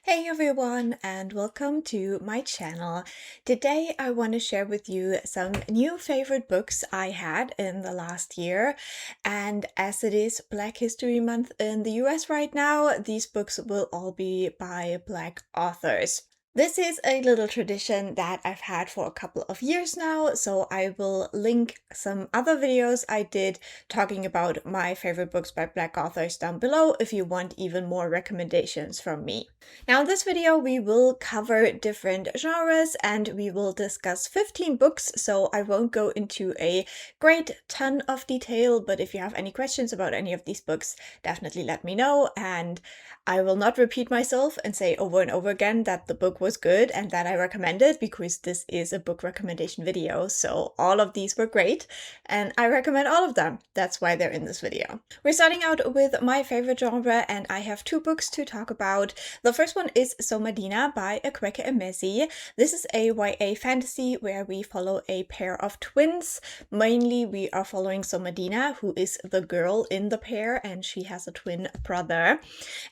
Hey everyone, and welcome to my channel. Today I want to share with you some new favorite books I had in the last year. And as it is Black History Month in the US right now, these books will all be by Black authors. This is a little tradition that I've had for a couple of years now, so I will link some other videos I did talking about my favorite books by Black authors down below if you want even more recommendations from me. Now in this video we will cover different genres and we will discuss 15 books, so I won't go into a great ton of detail, but if you have any questions about any of these books, definitely let me know, and I will not repeat myself and say over and over again that the book was good and that I recommend it, because this is a book recommendation video, so all of these were great and I recommend all of them. That's why they're in this video. We're starting out with my favorite genre and I have two books to talk about. The first one is Somadina by Akwaeke Emezi. This is a YA fantasy where we follow a pair of twins. Mainly we are following Somadina, who is the girl in the pair, and she has a twin brother.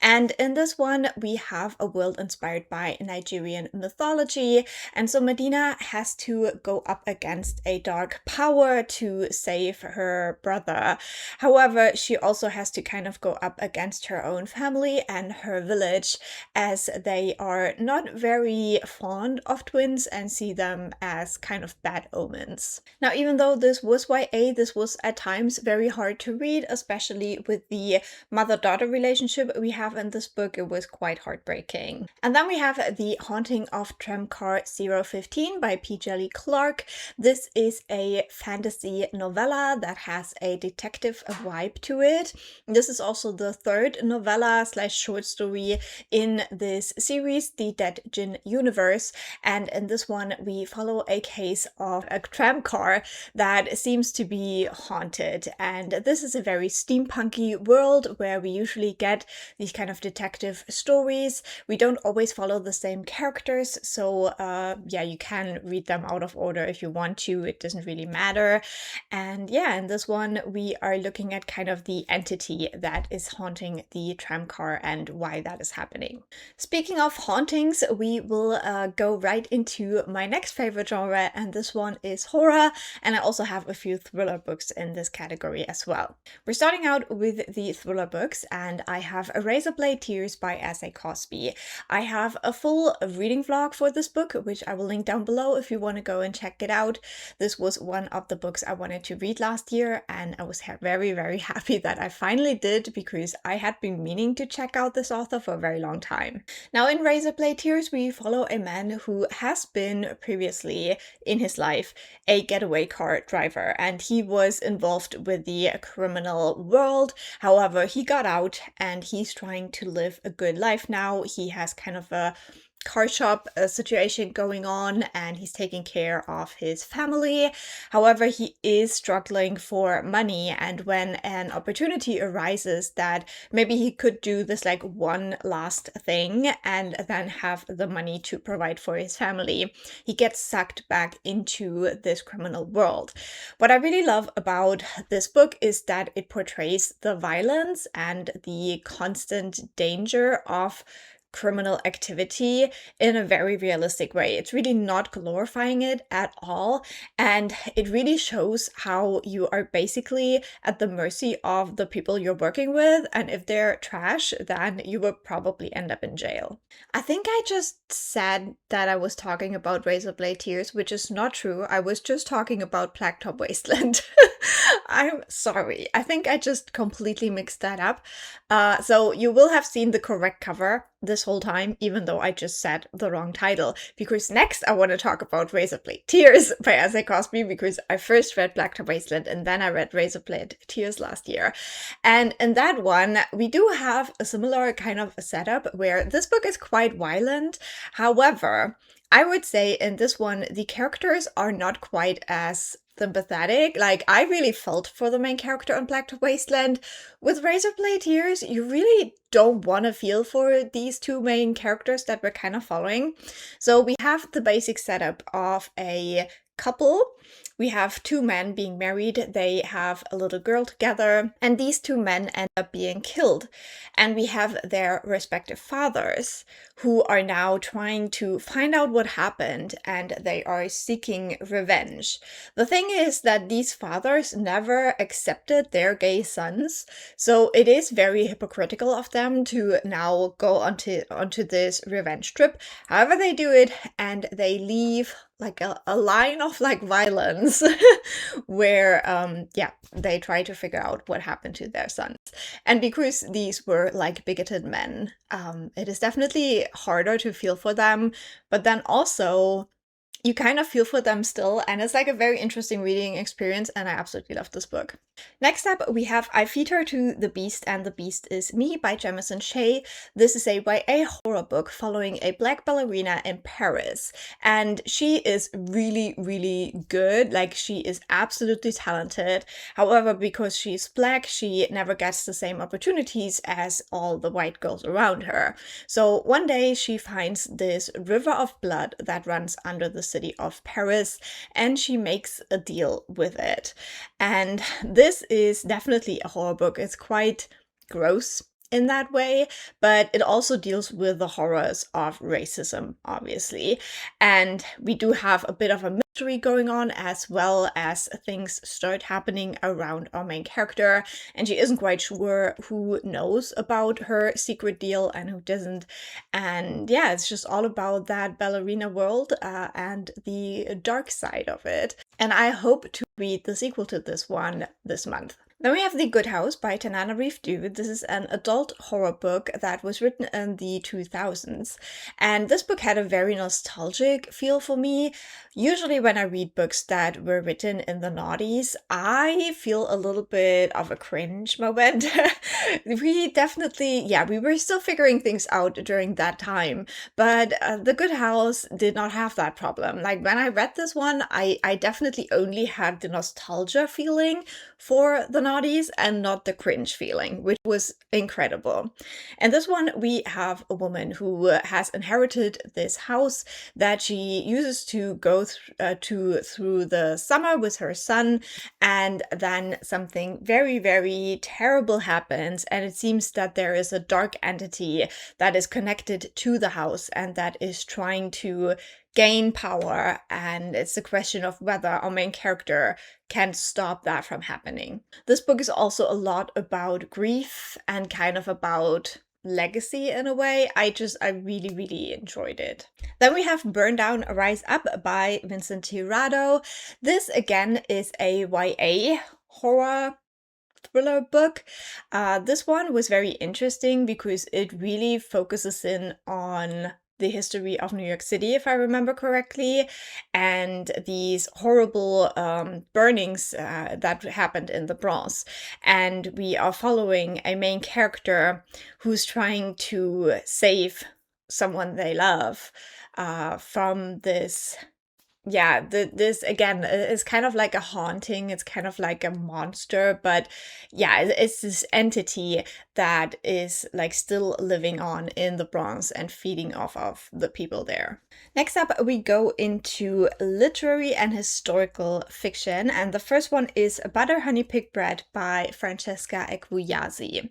And in this one, we have a world inspired by Nigerian mythology, and so Somadina has to go up against a dark power to save her brother. However, she also has to kind of go up against her own family and her village, as they are not very fond of twins and see them as kind of bad omens. Now, even though this was YA, this was at times very hard to read, especially with the mother-daughter relationship we have in this book. It was quite heartbreaking. And then we have The Haunting of Tramcar 015 by P. Djèlí Clark. This is a fantasy novella that has a detective vibe to it. This is also the third novella slash short story in this series, the Dead Djinn universe. And in this one, we follow a case of a tramcar that seems to be haunted. And this is a very steampunky world where we usually get these kind of detective stories. We don't always follow the same characters, so yeah, you can read them out of order if you want to. It doesn't really matter. And yeah, in this one, we are looking at kind of the entity that is haunting the tramcar and why that is happening. Speaking of hauntings, we will go right into my next favorite genre, and this one is horror, and I also have a few thriller books in this category as well. We're starting out with the thriller books, and I have Razorblade Tears by S.A. Cosby. I have a full reading vlog for this book, which I will link down below if you want to go and check it out. This was one of the books I wanted to read last year, and I was very, very happy that I finally did, because I had been meaning to check out this author for a very long time. Now in Razorblade Tears, we follow a man who has been previously in his life a getaway car driver, and he was involved with the criminal world. However, he got out and he's trying to live a good life now. He has kind of a car shop situation going on and he's taking care of his family. However, he is struggling for money, and when an opportunity arises that maybe he could do this like one last thing and then have the money to provide for his family, he gets sucked back into this criminal world. What I really love about this book is that it portrays the violence and the constant danger of criminal activity in a very realistic way. It's really not glorifying it at all, and it really shows how you are basically at the mercy of the people you're working with, and if they're trash, then you will probably end up in jail. I think I just said that I was talking about Razorblade Tears, which is not true. I was just talking about Blacktop Wasteland. I'm sorry. I think I just completely mixed that up. So you will have seen the correct cover this whole time, even though I just said the wrong title, because next I want to talk about Razorblade Tears by S.A. Cosby, because I first read Blacktop Wasteland and then I read Razorblade Tears last year. And in that one, we do have a similar kind of a setup where this book is quite violent. However, I would say in this one, the characters are not quite as sympathetic. Like, I really felt for the main character on Blacktop Wasteland. With Razorblade Tears, you really don't want to feel for these two main characters that we're kind of following. So we have the basic setup of a couple. We have two men being married, they have a little girl together, and these two men end up being killed. And we have their respective fathers who are now trying to find out what happened, and they are seeking revenge. The thing is that these fathers never accepted their gay sons, so it is very hypocritical of them to now go onto this revenge trip. However, they do it, and they leave like a line of like violence where yeah, they try to figure out what happened to their sons. And because these were like bigoted men, it is definitely harder to feel for them, but then also you kind of feel for them still, and it's like a very interesting reading experience, and I absolutely love this book. Next up, we have I Feed Her to the Beast, and the Beast is Me by Jamison Shea. This is a YA horror book following a black ballerina in Paris, and she is really, really good. Like, she is absolutely talented. However, because she's black, she never gets the same opportunities as all the white girls around her. So one day she finds this river of blood that runs under the city of Paris, and she makes a deal with it. And this is definitely a horror book. It's quite gross in that way, but it also deals with the horrors of racism, obviously. And we do have a bit of a mystery going on, as well as things start happening around our main character, and she isn't quite sure who knows about her secret deal and who doesn't. And yeah, it's just all about that ballerina world and the dark side of it. And I hope to read the sequel to this one this month. Then we have The Good House by Tananarive. This is an adult horror book that was written in the 2000s. And this book had a very nostalgic feel for me. Usually when I read books that were written in the noughties, I feel a little bit of a cringe moment. We definitely, yeah, we were still figuring things out during that time. But The Good House did not have that problem. Like, when I read this one, I definitely only had the nostalgia feeling for the noughties and not the cringe feeling, which was incredible. And this one, we have a woman who has inherited this house that she uses to go through the summer with her son, and then something very, very terrible happens, and it seems that there is a dark entity that is connected to the house and that is trying to gain power, and it's a question of whether our main character can stop that from happening. This book is also a lot about grief and kind of about legacy in a way. I really, really enjoyed it. Then we have Burn Down, Rise Up by Vincent Tirado. This again is a YA horror thriller book. This one was very interesting because it really focuses in on the history of New York City, if I remember correctly, and these horrible burnings that happened in the Bronx. And we are following a main character who's trying to save someone they love from this. Yeah, this again is kind of like a haunting. It's kind of like a monster, but yeah, it's this entity that is like still living on in the Bronx and feeding off of the people there. Next up, we go into literary and historical fiction, and the first one is Butter Honey Pig Bread by Francesca Ekwuyasi.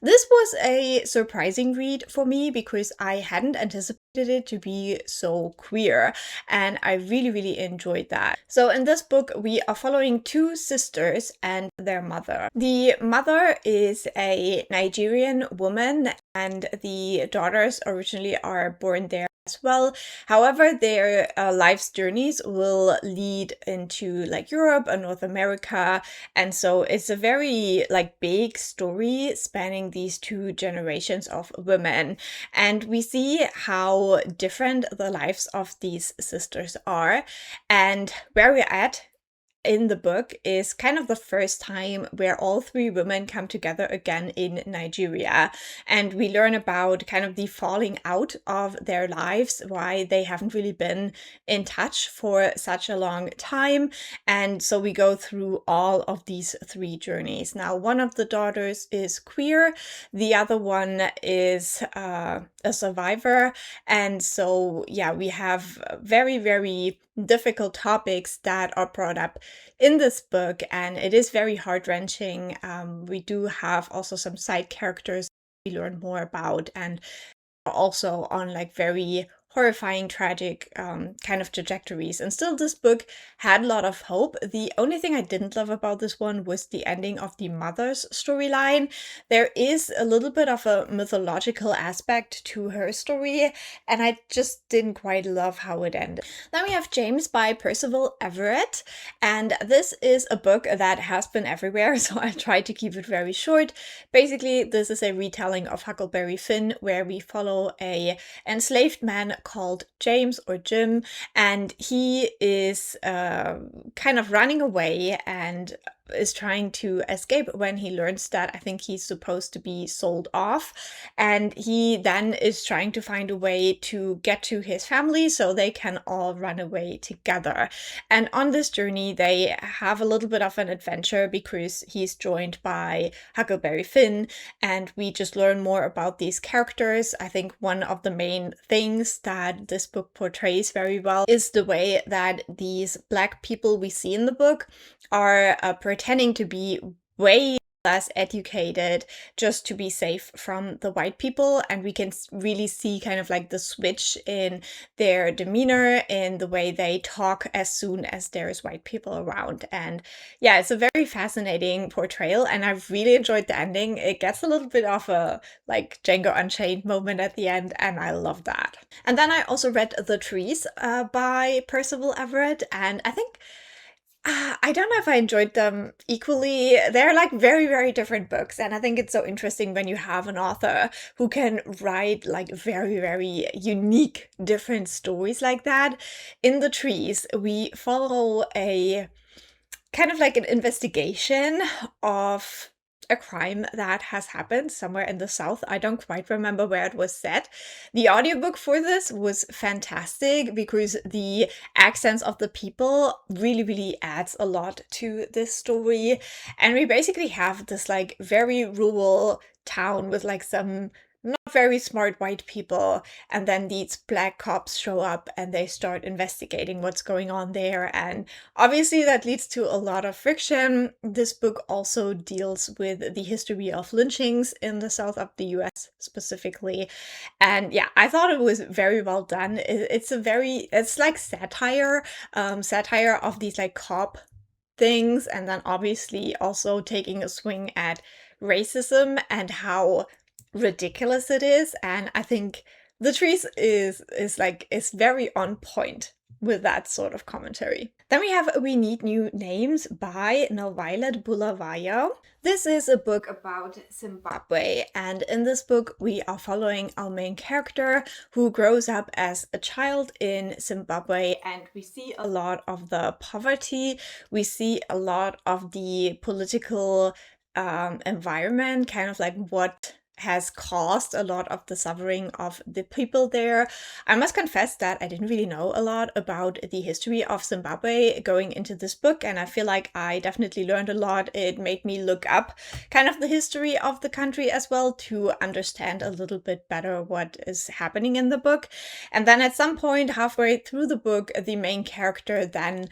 This was a surprising read for me because I hadn't anticipated it to be so queer, and I really, really enjoyed that. So in this book, we are following two sisters and their mother. The mother is a Nigerian woman, and the daughters originally are born there as well. However, their life's journeys will lead into like Europe and North America, and so it's a very like big story spanning these two generations of women, and we see how different the lives of these sisters are and where we're at in the book is kind of the first time where all three women come together again in Nigeria. And we learn about kind of the falling out of their lives, why they haven't really been in touch for such a long time. And so we go through all of these three journeys. Now, one of the daughters is queer, the other one is a survivor. And so, yeah, we have very, very difficult topics that are brought up in this book, and it is very heart-wrenching. We do have also some side characters we learn more about, and also on like very horrifying, tragic kind of trajectories. And still, this book had a lot of hope. The only thing I didn't love about this one was the ending of the mother's storyline. There is a little bit of a mythological aspect to her story, and I just didn't quite love how it ended. Then we have James by Percival Everett, and this is a book that has been everywhere, so I tried to keep it very short. Basically, this is a retelling of Huckleberry Finn, where we follow a enslaved man called James or Jim, and he is kind of running away and is trying to escape when he learns that I think he's supposed to be sold off. And he then is trying to find a way to get to his family so they can all run away together. And on this journey, they have a little bit of an adventure because he's joined by Huckleberry Finn, and we just learn more about these characters. I think one of the main things that this book portrays very well is the way that these Black people we see in the book are pretending to be way less educated just to be safe from the white people. And we can really see kind of like the switch in their demeanor, in the way they talk as soon as there's white people around. And yeah, it's a very fascinating portrayal, and I've really enjoyed the ending. It gets a little bit of a like Django Unchained moment at the end, and I love that. And then I also read The Trees by Percival Everett, and I think I don't know if I enjoyed them equally. They're like very, very different books. And I think it's so interesting when you have an author who can write like very, very unique, different stories like that. In The Trees, we follow a kind of like an investigation of a crime that has happened somewhere in the South. I don't quite remember where it was set. The audiobook for this was fantastic because the accents of the people really, really adds a lot to this story. And we basically have this like very rural town with like some not very smart white people, and then these Black cops show up and they start investigating what's going on there, and obviously that leads to a lot of friction. This book also deals with the history of lynchings in the south of the US specifically, and yeah, I thought it was very well done. It's like satire of these like cop things, and then obviously also taking a swing at racism and how ridiculous it is. And I think The Trees is very on point with that sort of commentary. Then we have We Need New Names by NoViolet Bulawayo. This is a book about Zimbabwe, and in this book we are following our main character who grows up as a child in Zimbabwe, and we see a lot of the poverty, we see a lot of the political environment, kind of like what has caused a lot of the suffering of the people there. I must confess that I didn't really know a lot about the history of Zimbabwe going into this book, and I feel like I definitely learned a lot. It made me look up kind of the history of the country as well to understand a little bit better what is happening in the book. And then at some point halfway through the book, the main character then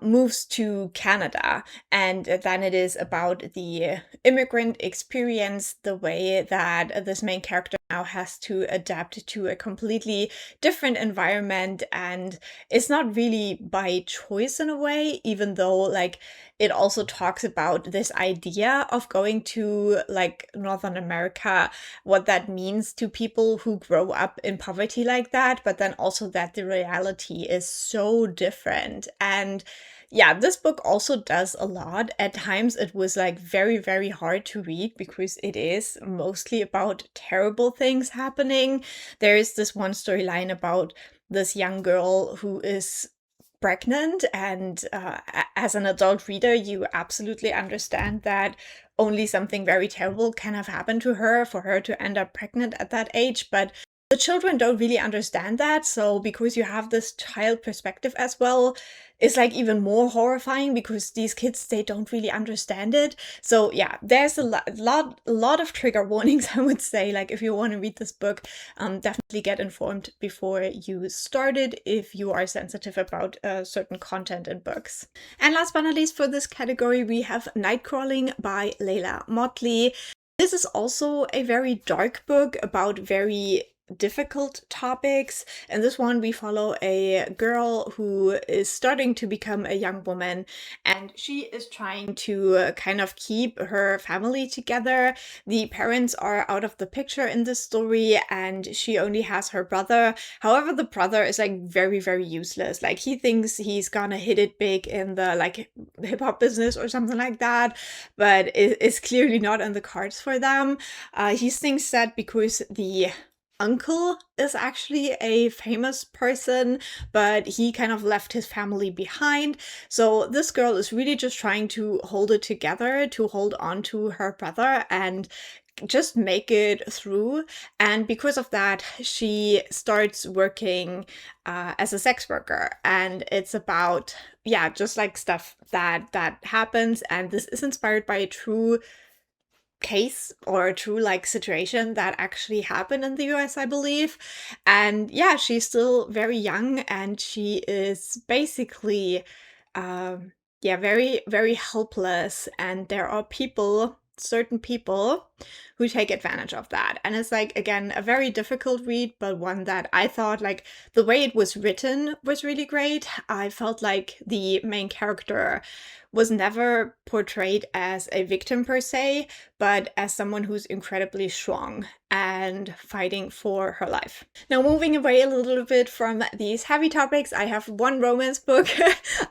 moves to Canada, and then it is about the immigrant experience, the way that this main character now has to adapt to a completely different environment, and it's not really by choice in a way, even though like it also talks about this idea of going to like Northern America, what that means to people who grow up in poverty like that, but then also that the reality is so different. And yeah, this book also does a lot. At times it was like very, very hard to read because it is mostly about terrible things happening. There is this one storyline about this young girl who is pregnant, and as an adult reader, you absolutely understand that only something very terrible can have happened to her for her to end up pregnant at that age. But the children don't really understand that, so because you have this child perspective as well, it's like even more horrifying because these kids, they don't really understand it. So yeah, there's a lot of trigger warnings, I would say. Like, if you want to read this book, definitely get informed before you start it if you are sensitive about certain content in books. And last but not least for this category, we have Nightcrawling by Leila Mottley. This is also a very dark book about very difficult topics. In this one, we follow a girl who is starting to become a young woman, and she is trying to kind of keep her family together. The parents are out of the picture in this story, and she only has her brother. However, the brother is like very, very useless. Like, he thinks he's gonna hit it big in the like hip-hop business or something like that, but it's clearly not in the cards for them. He thinks that because the uncle is actually a famous person, but he kind of left his family behind. So this girl is really just trying to hold it together, to hold on to her brother and just make it through. And because of that, she starts working as a sex worker, and it's about, yeah, just like stuff that happens. And this is inspired by a true case or a true like situation that actually happened in the US, I believe. And yeah, she's still very young, and she is basically yeah, very, very helpless, and there are people, certain people, who take advantage of that. And it's like, again, a very difficult read, but one that I thought, like, the way it was written was really great. I felt like the main character was never portrayed as a victim per se, but as someone who's incredibly strong and fighting for her life. Now, moving away a little bit from these heavy topics, I have one romance book.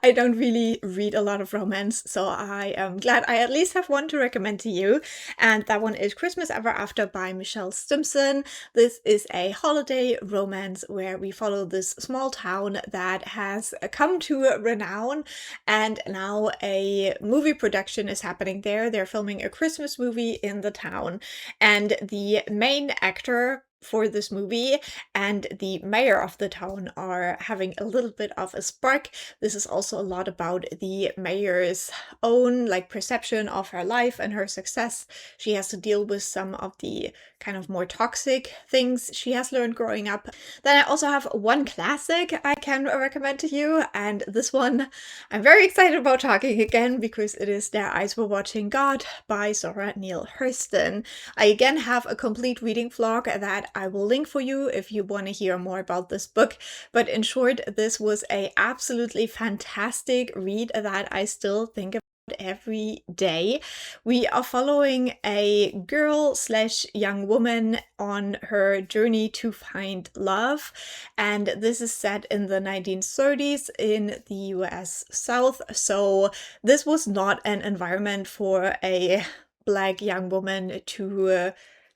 I don't really read a lot of romance, so I am glad I at least have one to recommend to you. And that one is Christmas Ever After by Michelle Stimpson. This is a holiday romance where we follow this small town that has come to renown, and now a movie production is happening there. They're filming a Christmas movie in the town, and the main actor for this movie and the mayor of the town are having a little bit of a spark. This is also a lot about the mayor's own like perception of her life and her success. She has to deal with some of the kind of more toxic things she has learned growing up. Then I also have one classic I can recommend to you, and this one I'm very excited about talking again because it is Their Eyes Were Watching God by Zora Neale Hurston. I again have a complete reading vlog that I will link for you if you want to hear more about this book. But in short, this was a absolutely fantastic read that I still think about every day. We are following a girl slash young woman on her journey to find love, and this is set in the 1930s in the US South. So this was not an environment for a Black young woman to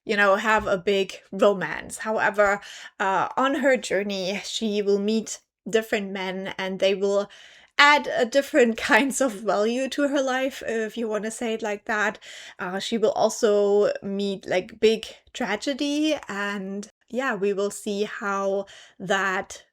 you know, have a big romance. However, on her journey, she will meet different men, and they will add different kinds of value to her life, if you want to say it like that. She will also meet like big tragedy, and yeah, we will see how that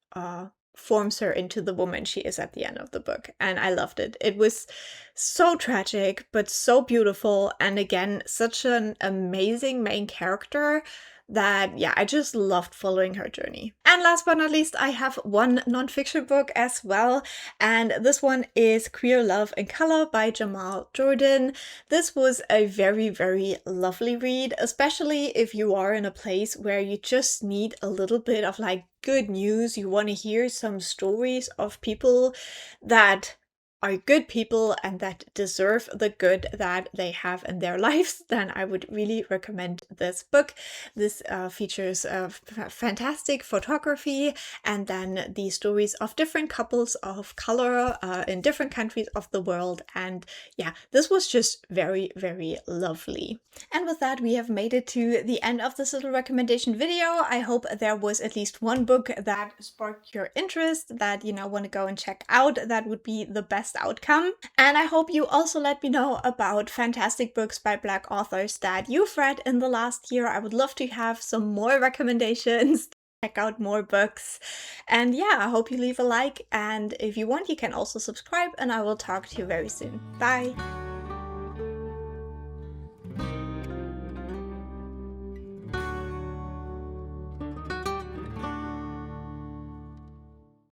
forms her into the woman she is at the end of the book. And I loved it. It was so tragic, but so beautiful. And again, such an amazing main character that, yeah, I just loved following her journey. And last but not least, I have one nonfiction book as well. And this one is Queer Love in Color by Jamal Jordan. This was a very, very lovely read, especially if you are in a place where you just need a little bit of like good news. You want to hear some stories of people that are good people and that deserve the good that they have in their lives, then I would really recommend this book. This features fantastic photography and then the stories of different couples of color in different countries of the world. And yeah, this was just very, very lovely. And with that, we have made it to the end of this little recommendation video. I hope there was at least one book that sparked your interest, that you now want to go and check out. That would be the best outcome. And I hope you also let me know about fantastic books by Black authors that you've read in the last year. I would love to have some more recommendations. Check out more books. And yeah, I hope you leave a like. And if you want, you can also subscribe, and I will talk to you very soon. Bye!